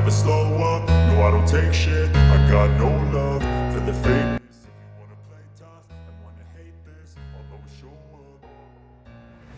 never slow up, no I don't take shit, I got no love for the fakeness. If you wanna play tough and wanna hate this, I'll always show up.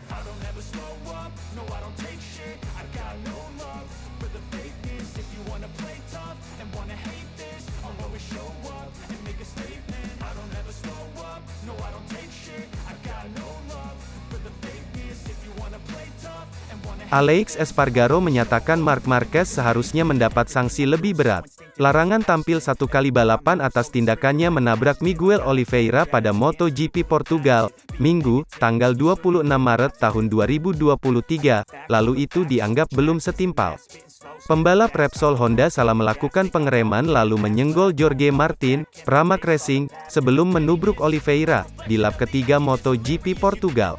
I don't ever slow up, no I don't take shit, I got no love for the fakeness. If you wanna play tough and wanna hate this, I'll always show up and make a statement. I don't ever slow up, no I don't take shit, I got no love for the fakeness. If you wanna play tough and wanna hate. Alex Espargaro menyatakan Marc Marquez seharusnya mendapat sanksi lebih berat. Larangan tampil satu kali balapan atas tindakannya menabrak Miguel Oliveira pada MotoGP Portugal, Minggu, tanggal 26 Maret tahun 2023, lalu itu dianggap belum setimpal. Pembalap Repsol Honda salah melakukan pengereman lalu menyenggol Jorge Martin, Pramac Racing, sebelum menubruk Oliveira, di lap ketiga MotoGP Portugal.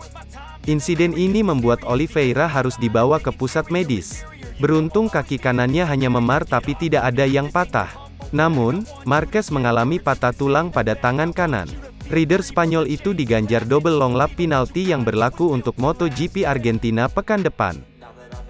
Insiden ini membuat Oliveira harus dibawa ke pusat medis. Beruntung kaki kanannya hanya memar tapi tidak ada yang patah. Namun, Marquez mengalami patah tulang pada tangan kanan. Rider Spanyol itu diganjar double long lap penalti yang berlaku untuk MotoGP Argentina pekan depan.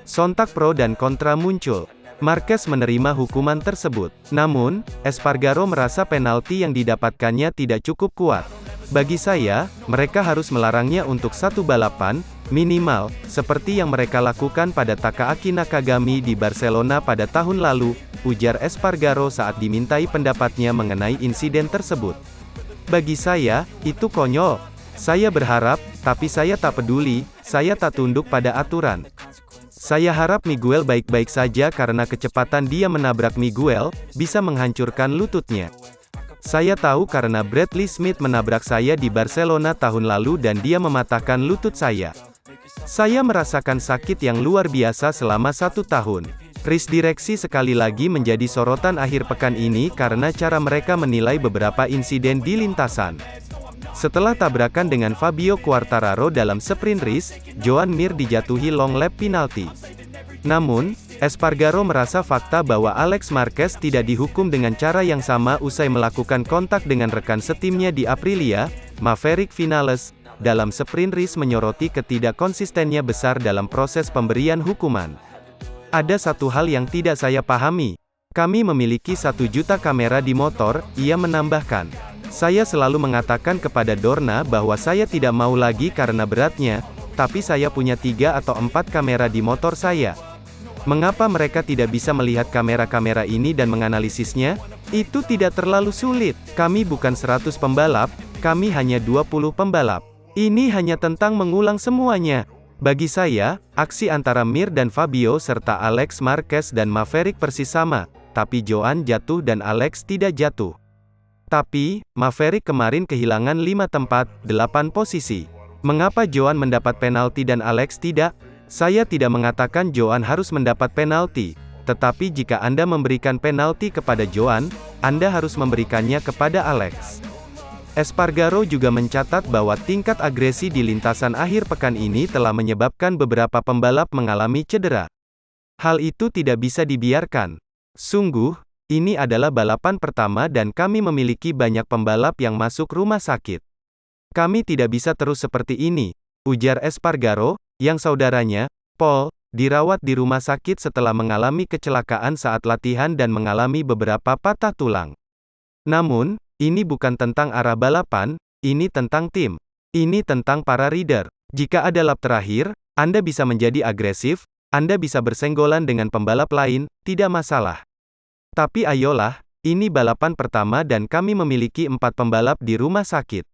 Sontak pro dan kontra muncul. Marquez menerima hukuman tersebut. Namun, Espargaro merasa penalti yang didapatkannya tidak cukup kuat. Bagi saya, mereka harus melarangnya untuk satu balapan, minimal, seperti yang mereka lakukan pada Takaaki Nakagami di Barcelona pada tahun lalu, ujar Espargaro saat dimintai pendapatnya mengenai insiden tersebut. Bagi saya, itu konyol. Saya berharap, tapi saya tak peduli, saya tak tunduk pada aturan. Saya harap Miguel baik-baik saja karena kecepatan dia menabrak Miguel, bisa menghancurkan lututnya. Saya tahu karena Bradley Smith menabrak saya di Barcelona tahun lalu dan dia mematahkan lutut saya. Saya merasakan sakit yang luar biasa selama 1 tahun. Race direksi sekali lagi menjadi sorotan akhir pekan ini karena cara mereka menilai beberapa insiden di lintasan. Setelah tabrakan dengan Fabio Quartararo dalam sprint race, Joan Mir dijatuhi long lap penalti. Namun, Espargaro merasa fakta bahwa Alex Marquez tidak dihukum dengan cara yang sama usai melakukan kontak dengan rekan setimnya di Aprilia, Maverick Vinales, dalam sprint race menyoroti ketidakkonsistennya besar dalam proses pemberian hukuman. Ada satu hal yang tidak saya pahami. Kami memiliki 1 juta kamera di motor, ia menambahkan. Saya selalu mengatakan kepada Dorna bahwa saya tidak mau lagi karena beratnya, tapi saya punya 3 atau 4 kamera di motor saya. Mengapa mereka tidak bisa melihat kamera-kamera ini dan menganalisisnya? Itu tidak terlalu sulit. Kami bukan 100 pembalap, kami hanya 20 pembalap. Ini hanya tentang mengulang semuanya. Bagi saya, aksi antara Mir dan Fabio serta Alex Marquez dan Maverick persis sama, tapi Joan jatuh dan Alex tidak jatuh. Tapi, Maverick kemarin kehilangan 5 tempat, 8 posisi. Mengapa Joan mendapat penalti dan Alex tidak? Saya tidak mengatakan Joan harus mendapat penalti, tetapi jika Anda memberikan penalti kepada Joan, Anda harus memberikannya kepada Alex. Espargaro juga mencatat bahwa tingkat agresi di lintasan akhir pekan ini telah menyebabkan beberapa pembalap mengalami cedera. Hal itu tidak bisa dibiarkan. Sungguh, ini adalah balapan pertama dan kami memiliki banyak pembalap yang masuk rumah sakit. Kami tidak bisa terus seperti ini, ujar Espargaro, yang saudaranya, Paul, dirawat di rumah sakit setelah mengalami kecelakaan saat latihan dan mengalami beberapa patah tulang. Namun, ini bukan tentang arah balapan, ini tentang tim. Ini tentang para rider. Jika ada lap terakhir, Anda bisa menjadi agresif, Anda bisa bersenggolan dengan pembalap lain, tidak masalah. Tapi ayolah, ini balapan pertama dan kami memiliki 4 pembalap di rumah sakit.